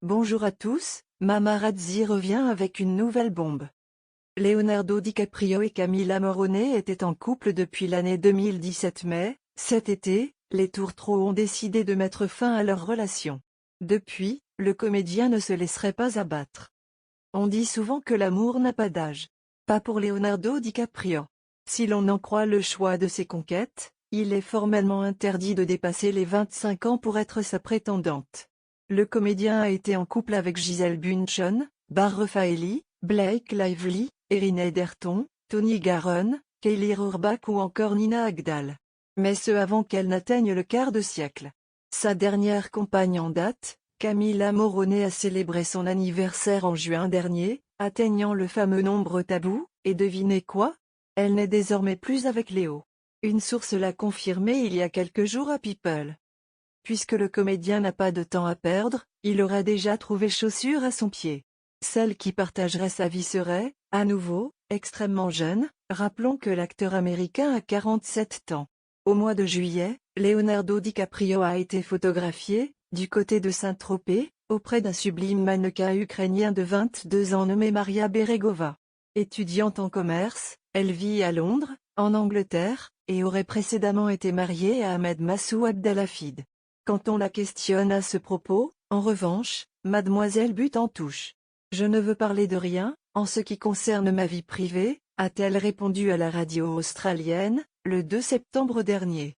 Bonjour à tous, Mamarazzi revient avec une nouvelle bombe. Leonardo DiCaprio et Camila Morrone étaient en couple depuis l'année 2017 mais, cet été, les tourtereaux ont décidé de mettre fin à leur relation. Depuis, le comédien ne se laisserait pas abattre. On dit souvent que l'amour n'a pas d'âge. Pas pour Leonardo DiCaprio. Si l'on en croit le choix de ses conquêtes, il est formellement interdit de dépasser les 25 ans pour être sa prétendante. Le comédien a été en couple avec Gisele Bündchen, Bar Refaeli, Blake Lively, Erin Ederton, Tony Garonne, Kaylee Rohrbach ou encore Nina Agdal. Mais ce avant qu'elle n'atteigne le quart de siècle. Sa dernière compagne en date, Camila Morrone a célébré son anniversaire en juin dernier, atteignant le fameux nombre tabou, et devinez quoi? Elle n'est désormais plus avec Léo. Une source l'a confirmé il y a quelques jours à People. Puisque le comédien n'a pas de temps à perdre, il aura déjà trouvé chaussure à son pied. Celle qui partagerait sa vie serait, à nouveau, extrêmement jeune, rappelons que l'acteur américain a 47 ans. Au mois de juillet, Leonardo DiCaprio a été photographié, du côté de Saint-Tropez, auprès d'un sublime mannequin ukrainien de 22 ans nommé Maria Beregova. Étudiante en commerce, elle vit à Londres, en Angleterre, et aurait précédemment été mariée à Ahmed Massou Abdalhafid. Quand on la questionne à ce propos, en revanche, Mademoiselle bute en touche. « Je ne veux parler de rien, en ce qui concerne ma vie privée », a-t-elle répondu à la radio australienne, le 2 septembre dernier.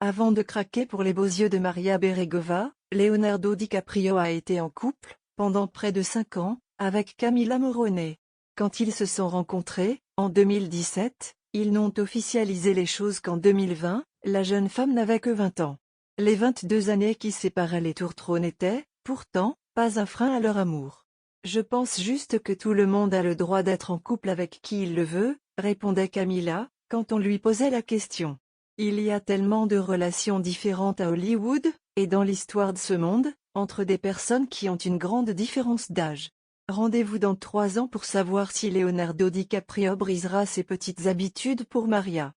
Avant de craquer pour les beaux yeux de Maria Beregova, Leonardo DiCaprio a été en couple, pendant près de 5 ans, avec Camila Morrone. Quand ils se sont rencontrés, en 2017, ils n'ont officialisé les choses qu'en 2020, la jeune femme n'avait que 20 ans. Les 22 années qui séparaient les tourtereaux n'étaient, pourtant, pas un frein à leur amour. « Je pense juste que tout le monde a le droit d'être en couple avec qui il le veut », répondait Camila, quand on lui posait la question. Il y a tellement de relations différentes à Hollywood, et dans l'histoire de ce monde, entre des personnes qui ont une grande différence d'âge. Rendez-vous dans 3 ans pour savoir si Leonardo DiCaprio brisera ses petites habitudes pour Maria.